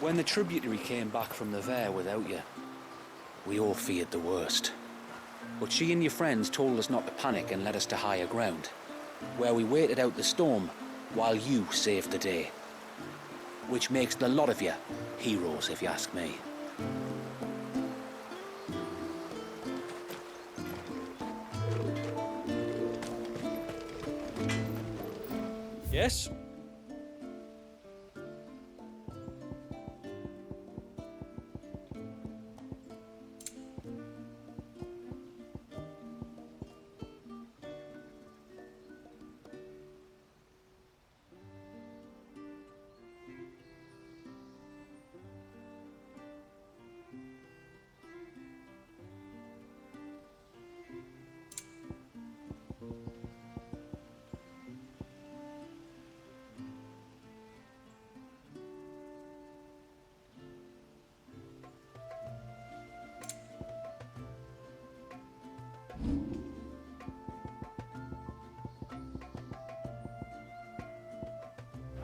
When the tributary came back from the Ver without you, we all feared the worst. But she and your friends told us not to panic and led us to higher ground, where we waited out the storm while you saved the day. Which makes the lot of you heroes, if you ask me. Yes?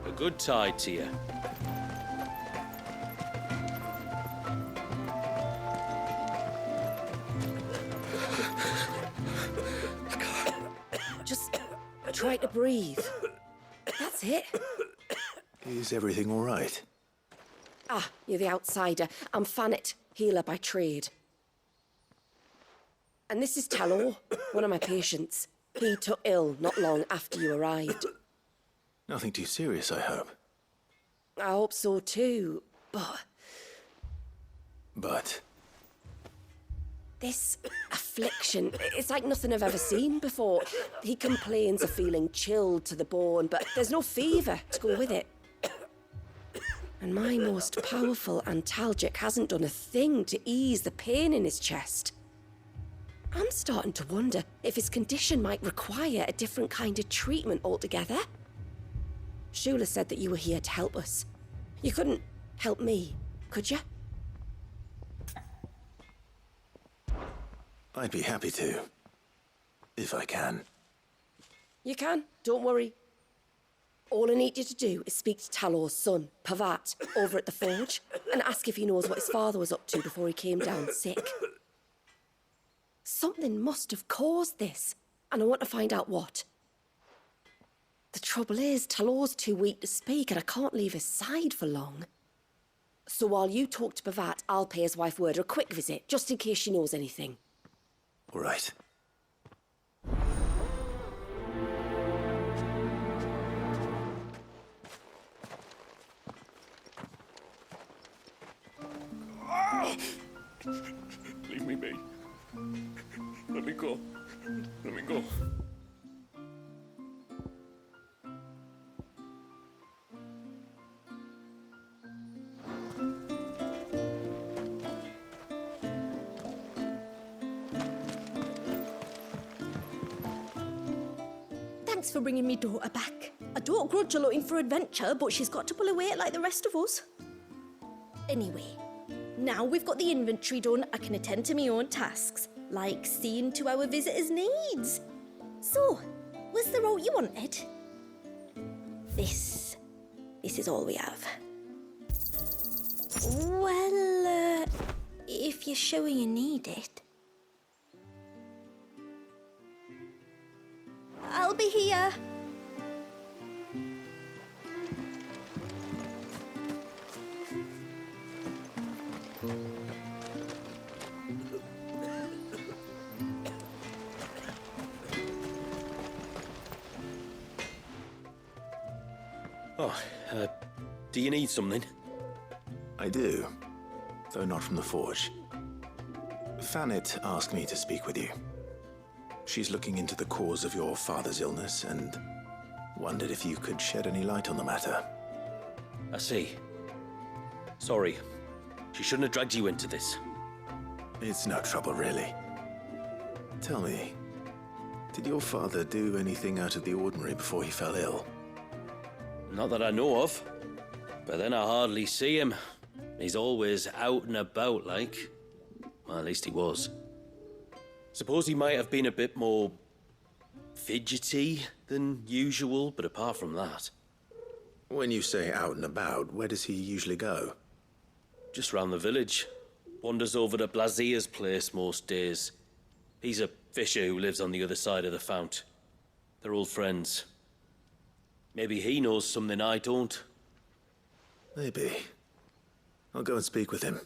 A good tide to you. Just try to breathe. That's it. Is everything all right? Ah, you're the outsider. I'm Fannet, healer by trade. And this is Talor, one of my patients. He took ill not long after you arrived. Nothing too serious, I hope. I hope so too, but... But? This affliction, it's like nothing I've ever seen before. He complains of feeling chilled to the bone, but there's no fever to go with it. And my most powerful antalgic hasn't done a thing to ease the pain in his chest. I'm starting to wonder if his condition might require a different kind of treatment altogether. Shula said that you were here to help us. You couldn't help me, could you? I'd be happy to. If I can. You can, don't worry. All I need you to do is speak to Talor's son, Pavat, over at the forge, and ask if he knows what his father was up to before he came down sick. Something must have caused this, and I want to find out what. The trouble is, Talor's too weak to speak, and I can't leave his side for long. So while you talk to Pavat, I'll pay his wife word a quick visit, just in case she knows anything. All right. Leave me be. Let me go. Let me go. Thanks for bringing me daughter back. I don't grudge her looking for adventure, but she's got to pull her weight like the rest of us. Anyway, now we've got the inventory done, I can attend to my own tasks, like seeing to our visitors' needs. So, what's the route you wanted? This is all we have. Well, if you're sure you need it. I'll be here. Oh, do you need something? I do, though not from the forge. Fannet asked me to speak with you. She's looking into the cause of your father's illness and wondered if you could shed any light on the matter. I see. Sorry. She shouldn't have dragged you into this. It's no trouble, really. Tell me, did your father do anything out of the ordinary before he fell ill? Not that I know of. But then I hardly see him. He's always out and about, like. Well, at least he was. Suppose he might have been a bit more fidgety than usual, but apart from that... When you say out and about, where does he usually go? Just round the village. Wanders over to Blazier's place most days. He's a fisher who lives on the other side of the fount. They're old friends. Maybe he knows something I don't. Maybe. I'll go and speak with him.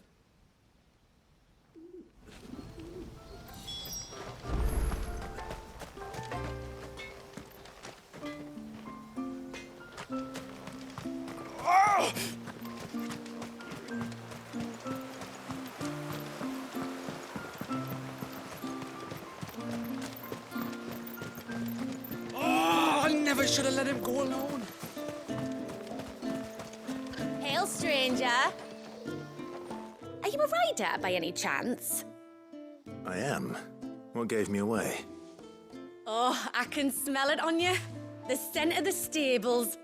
I never should have let him go alone. Hail, stranger. Are you a rider by any chance? I am. What gave me away? Oh, I can smell it on you. The scent of the stables.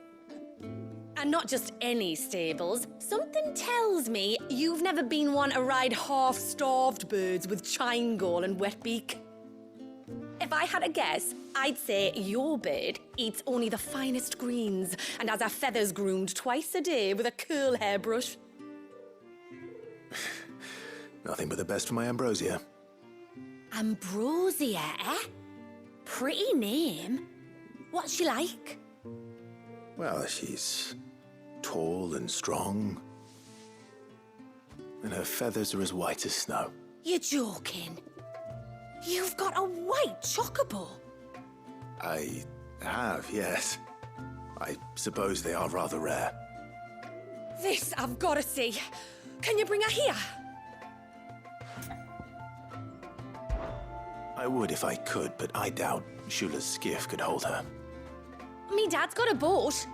And not just any stables. Something tells me you've never been one to ride half-starved birds with chine-gall and wet beak. If I had a guess, I'd say your bird eats only the finest greens and has her feathers groomed twice a day with a curl hairbrush. Nothing but the best for my Ambrosia. Ambrosia, eh? Pretty name. What's she like? Well, she's tall and strong. And her feathers are as white as snow. You're joking. You've got a white chocobo. I have, yes. I suppose they are rather rare. This I've got to see. Can you bring her here? I would if I could, but I doubt Shula's skiff could hold her. Me dad's got a boat.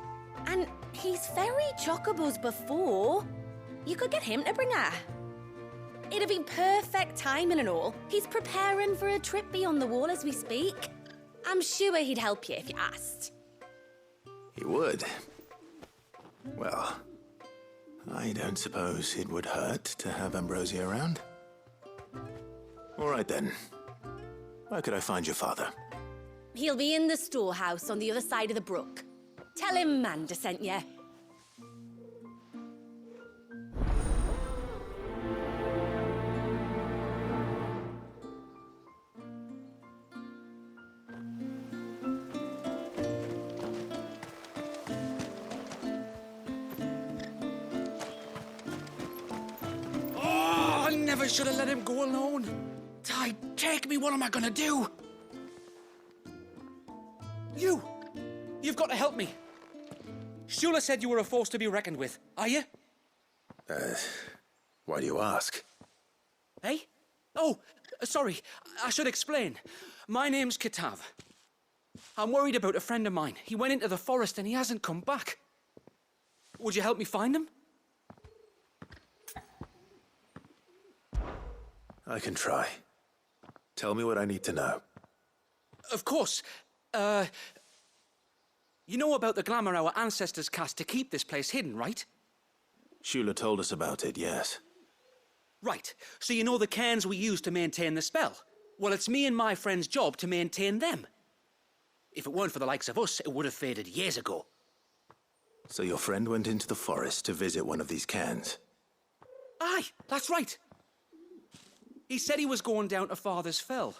And he's ferried chocobos before. You could get him to bring her. It'd be perfect timing and all. He's preparing for a trip beyond the wall as we speak. I'm sure he'd help you if you asked. He would. Well, I don't suppose it would hurt to have Ambrosia around. All right then. Where could I find your father? He'll be in the storehouse on the other side of the brook. Tell him Manda sent you. Oh, I never should have let him go alone. Ty, take me, what am I gonna do? You've got to help me. Shula said you were a force to be reckoned with. Are you? Why do you ask? Hey? Oh, sorry. I should explain. My name's Kitav. I'm worried about a friend of mine. He went into the forest and he hasn't come back. Would you help me find him? I can try. Tell me what I need to know. Of course. You know about the glamour our ancestors cast to keep this place hidden, right? Shula told us about it, yes. Right. So you know the cairns we use to maintain the spell? Well, it's me and my friend's job to maintain them. If it weren't for the likes of us, it would have faded years ago. So your friend went into the forest to visit one of these cairns? Aye, that's right. He said he was going down to Father's Fell.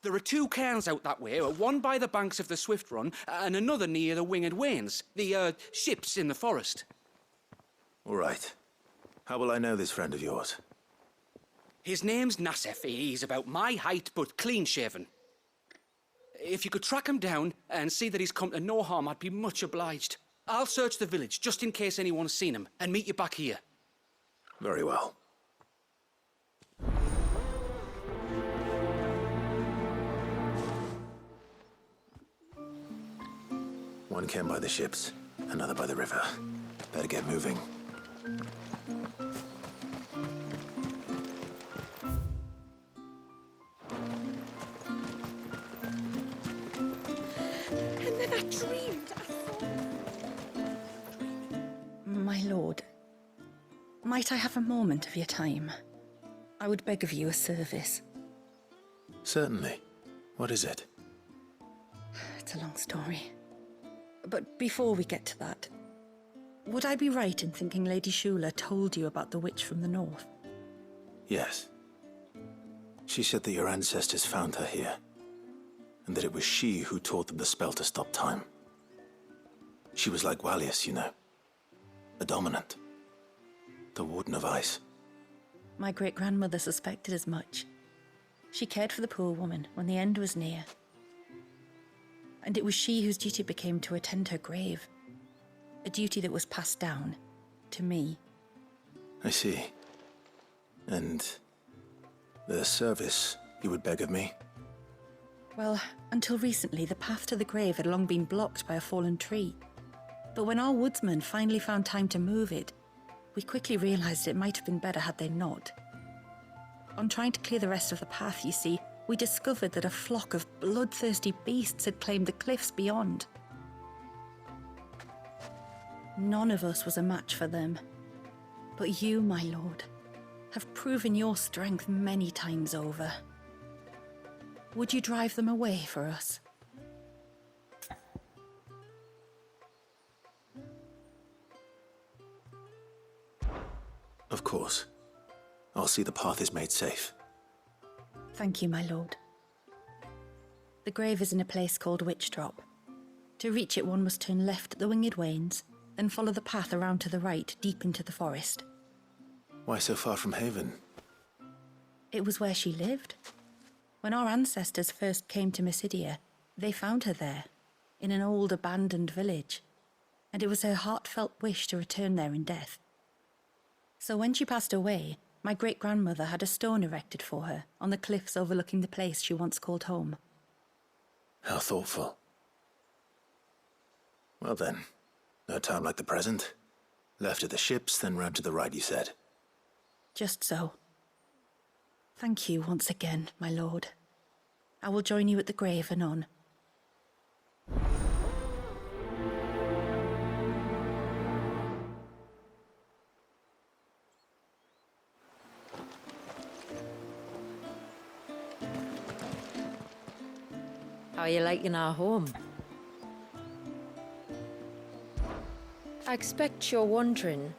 There are two cairns out that way, one by the banks of the Swift Run and another near the Winged Wains, the ships in the forest. All right. How will I know this friend of yours? His name's Nassef. He's about my height, but clean-shaven. If you could track him down and see that he's come to no harm, I'd be much obliged. I'll search the village, just in case anyone's seen him, and meet you back here. Very well. One cairn by the ships, another by the river. Better get moving. And then I dreamed. My lord, might I have a moment of your time? I would beg of you a service. Certainly. What is it? It's a long story. But before we get to that, Would I be right in thinking Lady Shula told you about the witch from the north? Yes. She said that your ancestors found her here, and that it was she who taught them the spell to stop time. She was like Wallius, you know. A dominant. The Warden of Ice. My great-grandmother suspected as much. She cared for the poor woman when the end was near. And it was she whose duty became to attend her grave. A duty that was passed down to me. I see. And the service you would beg of me? Well, until recently, the path to the grave had long been blocked by a fallen tree. But when our woodsmen finally found time to move it, we quickly realized it might have been better had they not. On trying to clear the rest of the path, you see, we discovered that a flock of bloodthirsty beasts had claimed the cliffs beyond. None of us was a match for them. But you, my lord, have proven your strength many times over. Would you drive them away for us? Of course. I'll see the path is made safe. Thank you, my lord. The grave is in a place called Witch Drop. To reach it, one must turn left at the Winged Wains, then follow the path around to the right, deep into the forest. Why so far from Haven? It was where she lived. When our ancestors first came to Mysidia, they found her there, in an old abandoned village, and it was her heartfelt wish to return there in death. So when she passed away, my great-grandmother had a stone erected for her on the cliffs overlooking the place she once called home. How thoughtful. Well then, no time like the present. Left at the ships, then round to the right, you said. Just so. Thank you once again, my lord. I will join you at the grave anon. How are you liking our home? I expect you're wondering.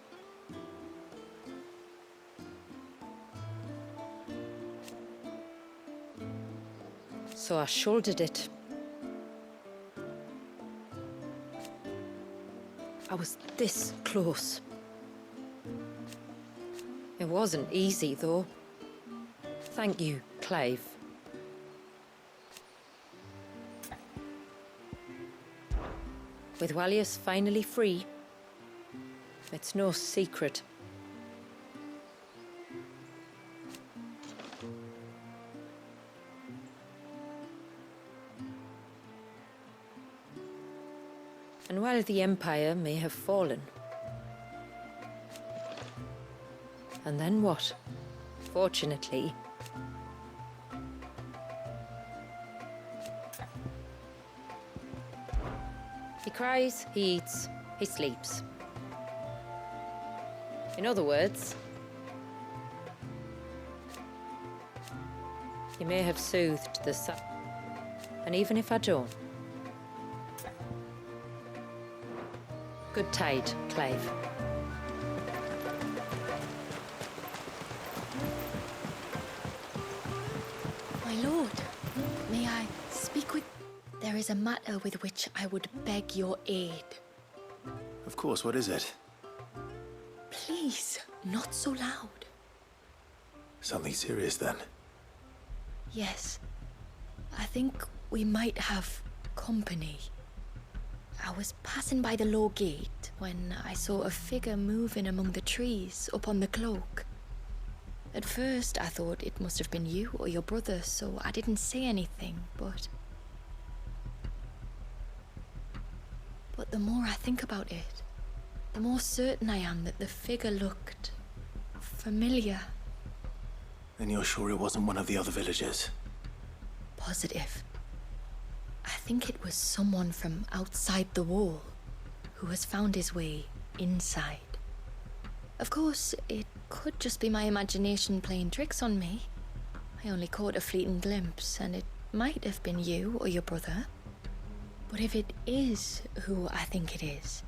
So I shouldered it. I was this close. It wasn't easy, though. Thank you, Clive. With Wallius finally free, it's no secret. And while the Empire may have fallen, and then what? Fortunately, he cries, he eats, he sleeps. In other words, you may have soothed the sun, and even if I don't, good tide, Clive. My lord, may I speak with... There is a matter with which I would beg your aid. Of course, what is it? Please, not so loud. Something serious then. Yes, I think we might have company. I was passing by the low gate when I saw a figure moving among the trees up on the cloak. At first I thought it must have been you or your brother, so I didn't say anything, but the more I think about it, the more certain I am that the figure looked familiar. Then you're sure it wasn't one of the other villagers? Positive. I think it was someone from outside the wall who has found his way inside. Of course, it could just be my imagination playing tricks on me. I only caught a fleeting glimpse, and it might have been you or your brother. But if it is who I think it is,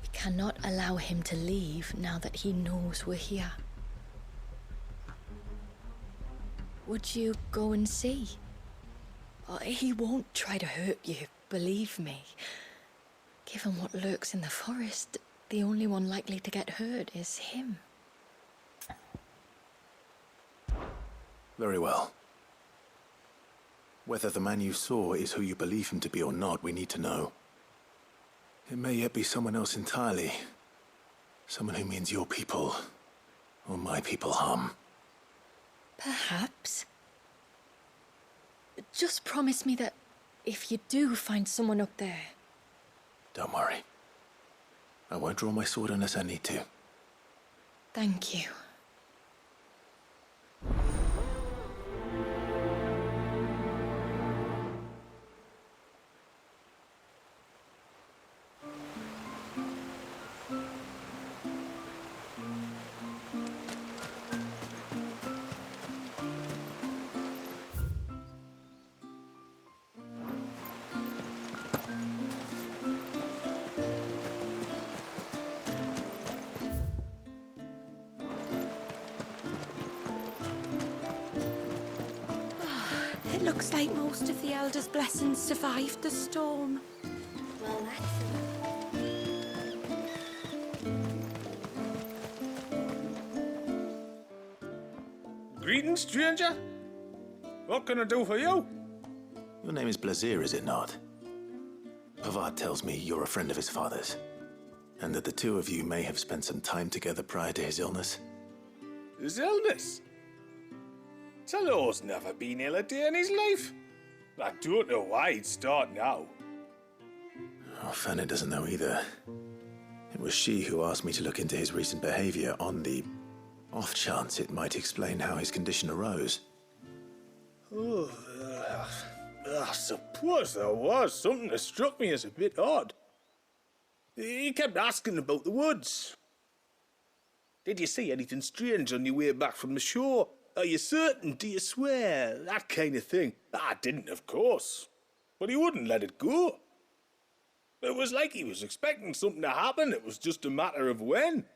We cannot allow him to leave now that he knows we're here. Would you go and see? Oh, he won't try to hurt you, believe me. Given what lurks in the forest, the only one likely to get hurt is him. Very well. Whether the man you saw is who you believe him to be or not, we need to know. It may yet be someone else entirely. Someone who means your people, or my people, harm. Perhaps. Just promise me that if you do find someone up there... Don't worry. I won't draw my sword unless I need to. Thank you. It looks like most of the Elder's blessings survived the storm. Well, Greetings, stranger. What can I do for you? Your name is Blazir, is it not? Pavad tells me you're a friend of his father's, and that the two of you may have spent some time together prior to his illness. His illness? Talor's never been ill a day in his life. I don't know why he'd start now. Oh, Fanny doesn't know either. It was she who asked me to look into his recent behavior on the off chance it might explain how his condition arose. Oh, I suppose there was something that struck me as a bit odd. He kept asking about the woods. Did you see anything strange on your way back from the shore? Are you certain? Do you swear? That kind of thing. I didn't, of course. But he wouldn't let it go. It was like he was expecting something to happen. It was just a matter of when.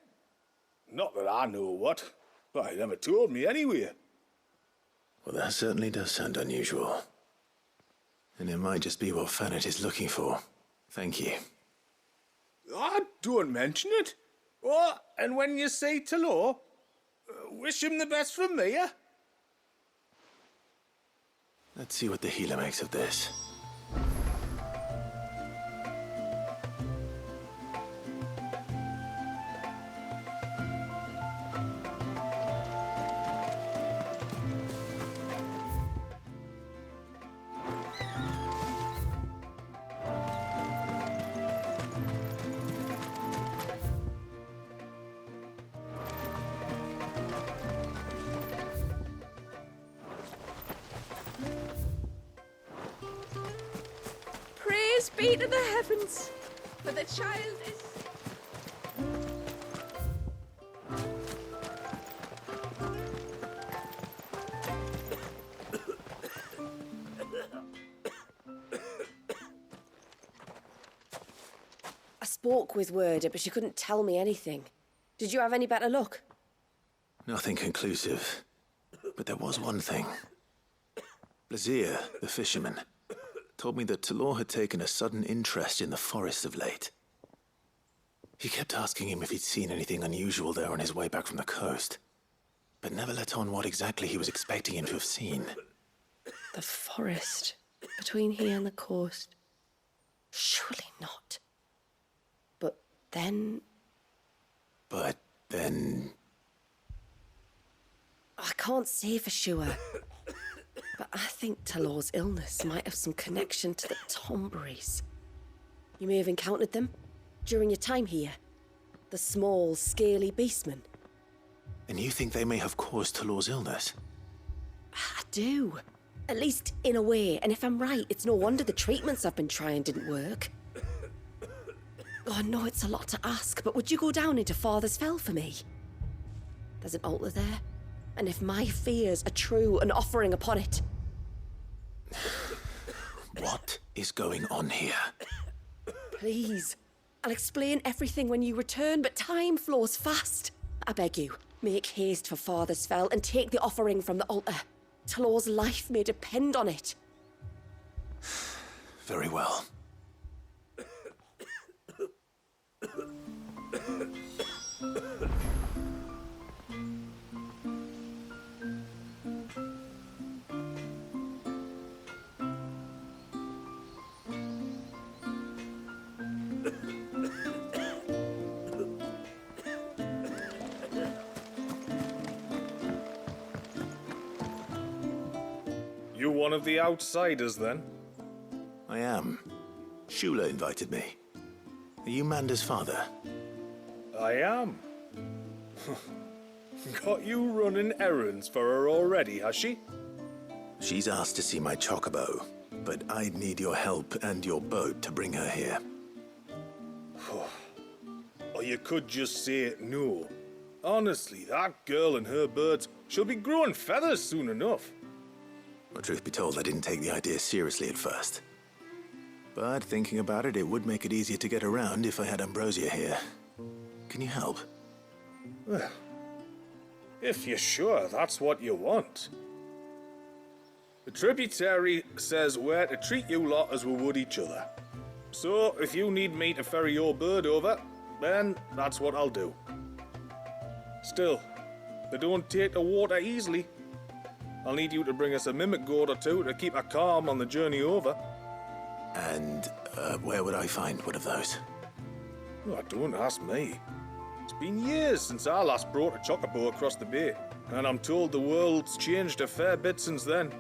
Not that I know what, but he never told me anyway. Well, that certainly does sound unusual. And it might just be what Fanet is looking for. Thank you. Don't mention it. Oh, and when you say Talor, wish him the best from me, eh? Let's see what the healer makes of this. Praise be to the heavens, for the child is... I spoke with Werder, but she couldn't tell me anything. Did you have any better luck? Nothing conclusive. But there was one thing. Blazir, the fisherman, told me that Talor had taken a sudden interest in the forest of late. He kept asking him if he'd seen anything unusual there on his way back from the coast, but never let on what exactly he was expecting him to have seen. The forest, between here and the coast. Surely not. But then... I can't say for sure. But I think Talor's illness might have some connection to the Tomberries. You may have encountered them during your time here. The small, scaly beastmen. And you think they may have caused Talor's illness? I do. At least in a way. And if I'm right, it's no wonder the treatments I've been trying didn't work. Oh, I know it's a lot to ask, but would you go down into Father's Fell for me? There's an altar there. And if my fears are true, an offering upon it. What is going on here? Please, I'll explain everything when you return, but time flows fast. I beg you, make haste for Father's Fell and take the offering from the altar. Talor's life may depend on it. Very well. You one of the outsiders, then? I am. Shula invited me. Are you Manda's father? I am. Got you running errands for her already, has she? She's asked to see my chocobo, but I'd need your help and your boat to bring her here. Or you could just say no. Honestly, that girl and her birds, she'll be growing feathers soon enough. Well, truth be told, I didn't take the idea seriously at first. But thinking about it, it would make it easier to get around if I had Ambrosia here. Can you help? Well, if you're sure that's what you want. The tributary says we're to treat you lot as we would each other. So, if you need me to ferry your bird over, then that's what I'll do. Still, they don't take the water easily. I'll need you to bring us a mimic gourd or two to keep her calm on the journey over. And where would I find one of those? Oh, don't ask me. It's been years since I last brought a chocobo across the bay, and I'm told the world's changed a fair bit since then.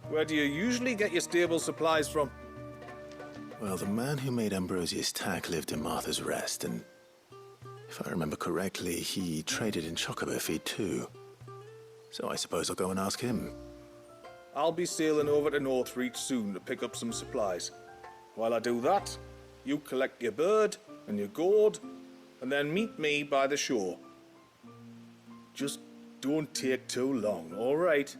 Where do you usually get your stable supplies from? Well, the man who made Ambrosia's tack lived in Martha's Rest, and if I remember correctly, he traded in chocobo feed too. So I suppose I'll go and ask him. I'll be sailing over to Northreach soon to pick up some supplies. While I do that, you collect your bird and your gourd, and then meet me by the shore. Just don't take too long, all right?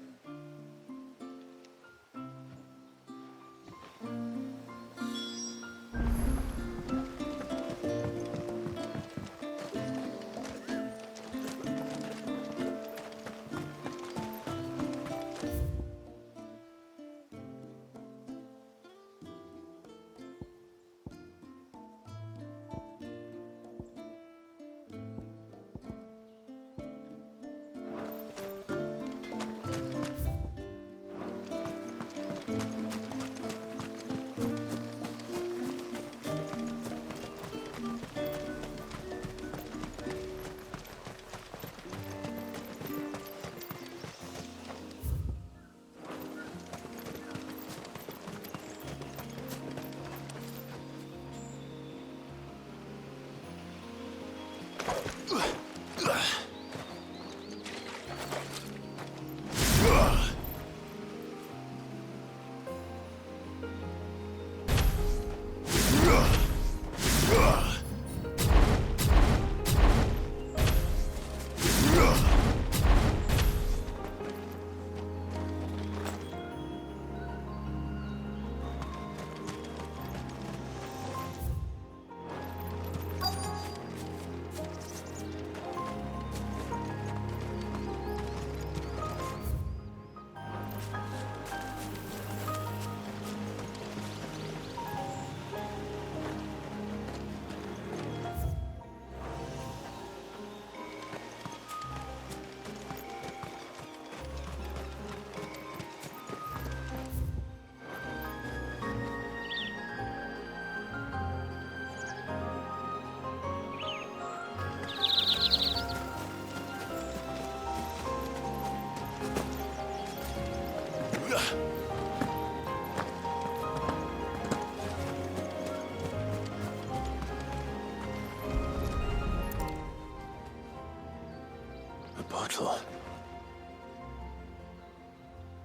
A bottle.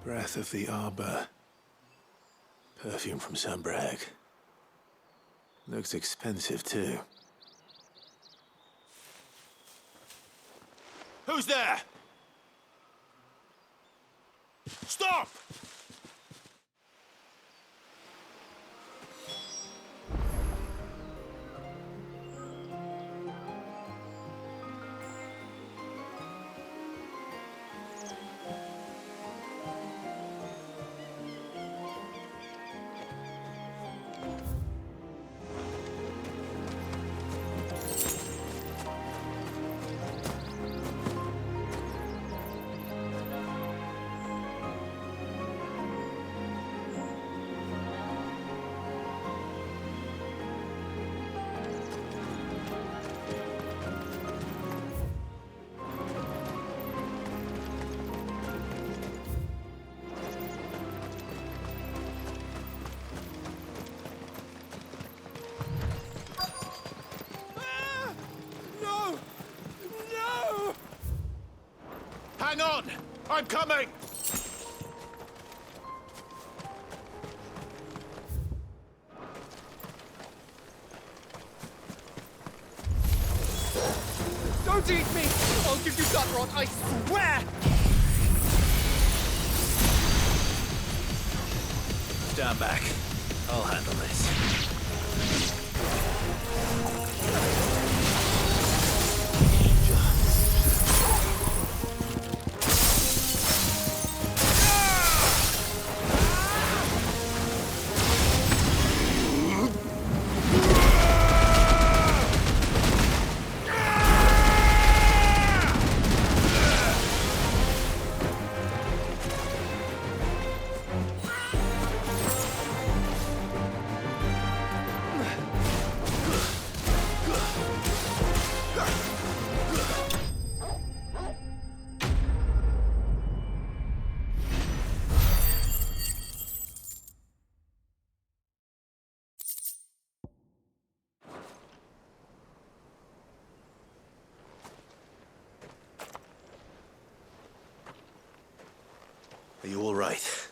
Breath of the Arbor. Perfume from Sunbrag. Looks expensive, too. Who's there? Stop! Hang on! I'm coming! Don't eat me! I'll give you gut rot, I swear! Stand back. I'll handle this. Are you all right?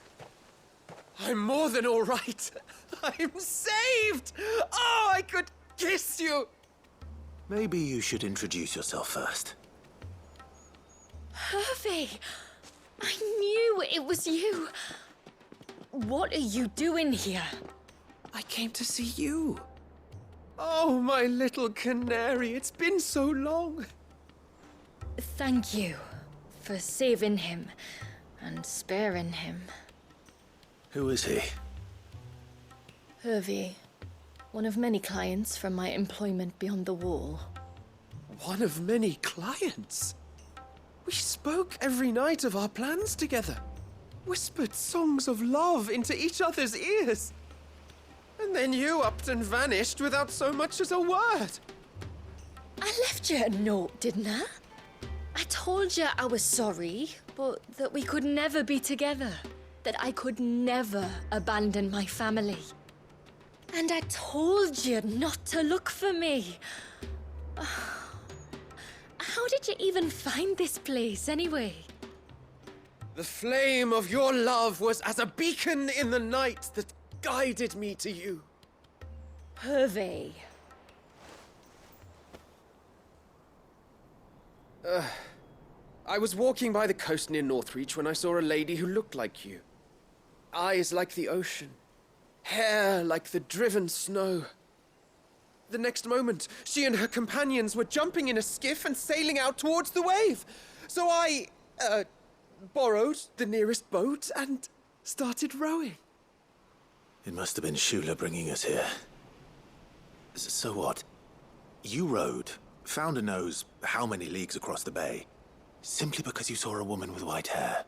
I'm more than all right. I'm saved! Oh, I could kiss you! Maybe you should introduce yourself first. Hervey! I knew it was you. What are you doing here? I came to see you. Oh, my little canary, it's been so long. Thank you for saving him and sparing him. Who is he? Hervey, one of many clients from my employment beyond the wall. One of many clients. We spoke every night of our plans together. Whispered songs of love into each other's ears. And then you upped and vanished without so much as a word. I left you a note, didn't I? I told you I was sorry, but that we could never be together. That I could never abandon my family. And I told you not to look for me. How did you even find this place, anyway? The flame of your love was as a beacon in the night that guided me to you. Hervey. I was walking by the coast near Northreach when I saw a lady who looked like you. Eyes like the ocean. Hair like the driven snow. The next moment, she and her companions were jumping in a skiff and sailing out towards the wave. So I, borrowed the nearest boat and started rowing. It must have been Shula bringing us here. So what? You rowed, found a nose how many leagues across the bay, simply because you saw a woman with white hair.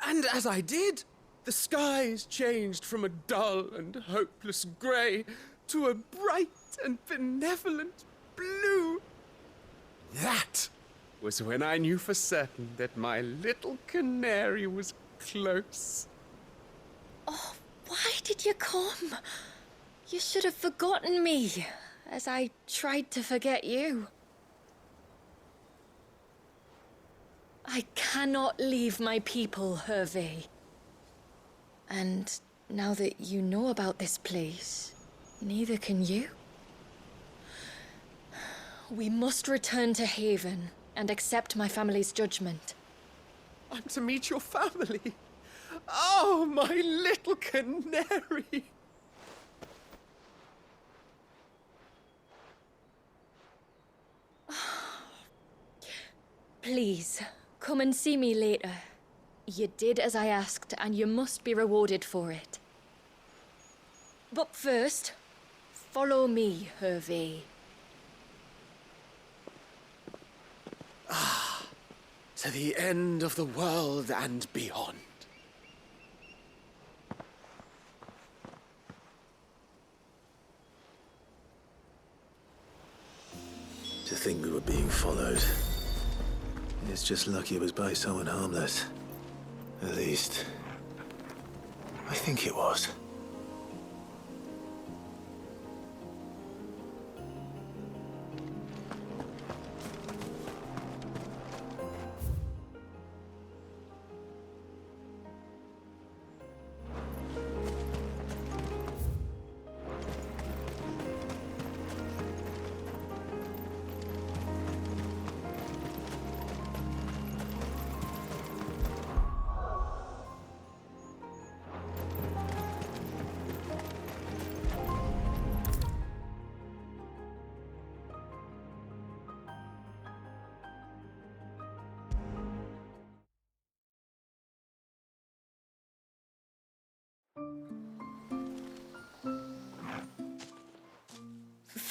And as I did, the skies changed from a dull and hopeless grey to a bright and benevolent blue. That was when I knew for certain that my little canary was close. Oh, why did you come? You should have forgotten me, as I tried to forget you. I cannot leave my people, Hervey. And now that you know about this place, neither can you. We must return to Haven and accept my family's judgment. I'm to meet your family. Oh, my little canary. Please, come and see me later. You did as I asked, and you must be rewarded for it. But first, follow me, Hervey. To the end of the world and beyond. To think we were being followed. It's just lucky it was by someone harmless. At least, I think it was.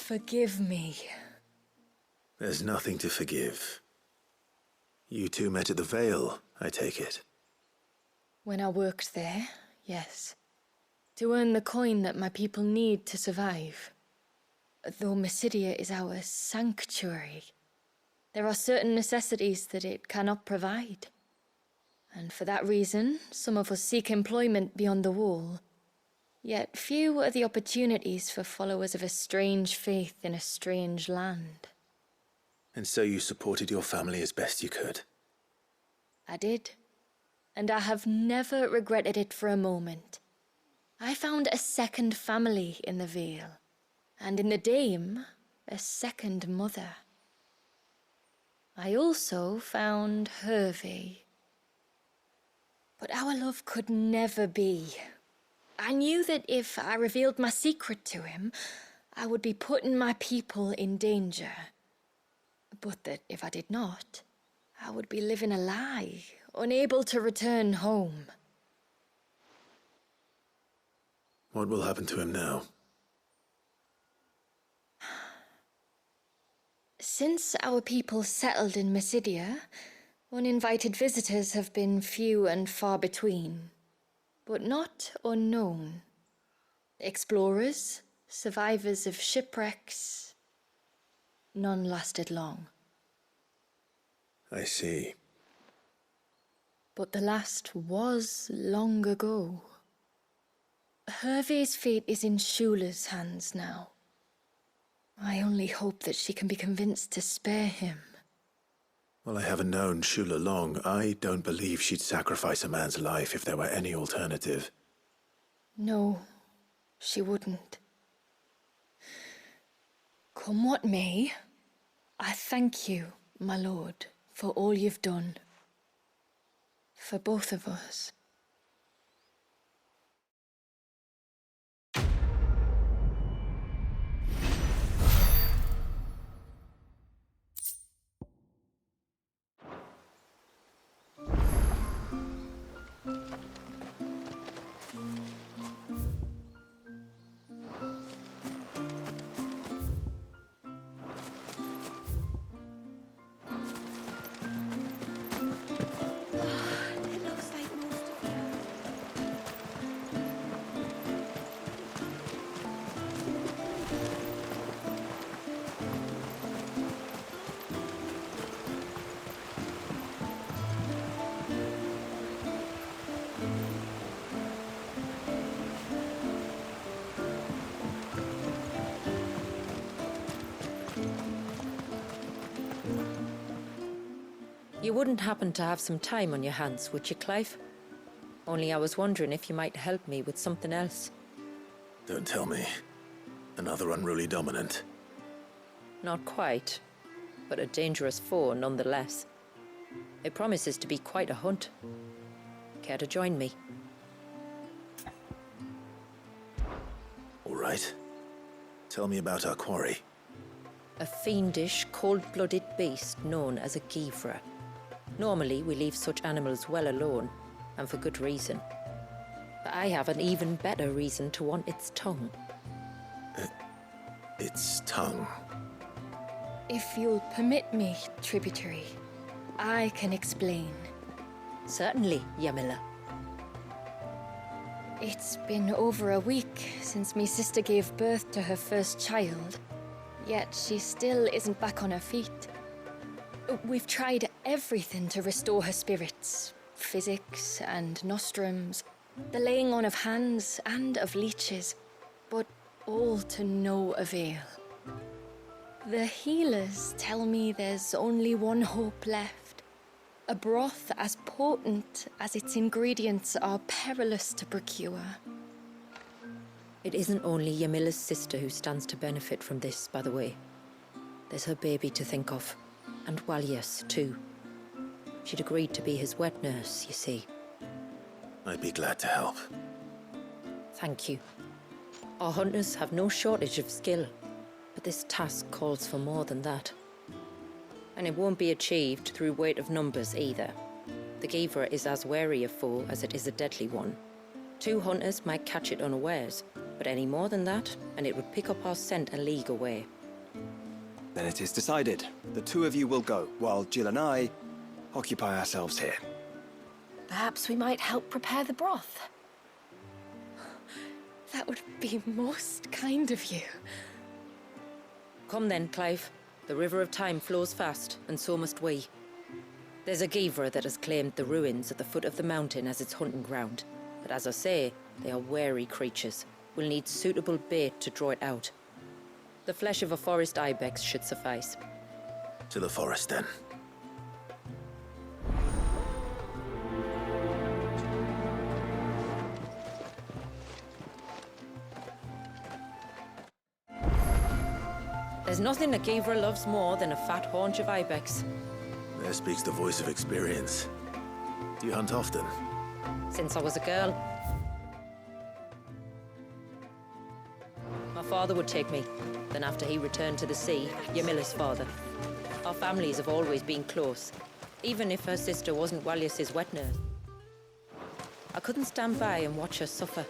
forgive me. There's nothing to forgive. You two met at the Vale, I take it. When I worked there, yes. To earn the coin that my people need to survive. Though Mysidia is our sanctuary, there are certain necessities that it cannot provide. And for that reason, some of us seek employment beyond the wall. Yet few are the opportunities for followers of a strange faith in a strange land. And so you supported your family as best you could? I did. And I have never regretted it for a moment. I found a second family in the Vale. And in the Dame, a second mother. I also found Hervey. But our love could never be. I knew that if I revealed my secret to him, I would be putting my people in danger. But that if I did not, I would be living a lie, unable to return home. What will happen to him now? Since our people settled in Mysidia, uninvited visitors have been few and far between, but not unknown. Explorers, survivors of shipwrecks, none lasted long. I see. But the last was long ago. Hervey's fate is in Shula's hands now. I only hope that she can be convinced to spare him. Well, I haven't known Shula long. I don't believe she'd sacrifice a man's life if there were any alternative. No, she wouldn't. Come what may, I thank you, my lord, for all you've done. For both of us. It looks like most of you. You wouldn't happen to have some time on your hands, would you, Clive? Only I was wondering if you might help me with something else. Don't tell me. Another unruly dominant. Not quite, but a dangerous foe nonetheless. It promises to be quite a hunt. Care to join me? All right. Tell me about our quarry. A fiendish, cold-blooded beast known as a Givra. Normally, we leave such animals well alone, and for good reason. But I have an even better reason to want its tongue. Its tongue. If you'll permit me, tributary, I can explain. Certainly, Yamila. It's been over a week since me sister gave birth to her first child, yet she still isn't back on her feet. We've tried everything to restore her spirits. Physics and nostrums, the laying on of hands and of leeches, but all to no avail. The healers tell me there's only one hope left. A broth as potent as its ingredients are perilous to procure. It isn't only Yamila's sister who stands to benefit from this, by the way. There's her baby to think of, and Walias, too. She'd agreed to be his wet nurse, you see. I'd be glad to help. Thank you. Our hunters have no shortage of skill, but this task calls for more than that. And it won't be achieved through weight of numbers either. The Givra is as wary a foe as it is a deadly one. 2 hunters might catch it unawares, but any more than that, and it would pick up our scent a league away. Then it is decided. The two of you will go, while Jill and I occupy ourselves here. Perhaps we might help prepare the broth. That would be most kind of you. Come then, Clive. The river of time flows fast, and so must we. There's a Givra that has claimed the ruins at the foot of the mountain as its hunting ground. But as I say, they are wary creatures. We'll need suitable bait to draw it out. The flesh of a forest ibex should suffice. To the forest, then. There's nothing a Givra loves more than a fat haunch of ibex. There speaks the voice of experience. Do you hunt often? Since I was a girl. My father would take me. Then after he returned to the sea, Yamila's father. Our families have always been close, even if her sister wasn't Wallace's wet nurse. I couldn't stand by and watch her suffer.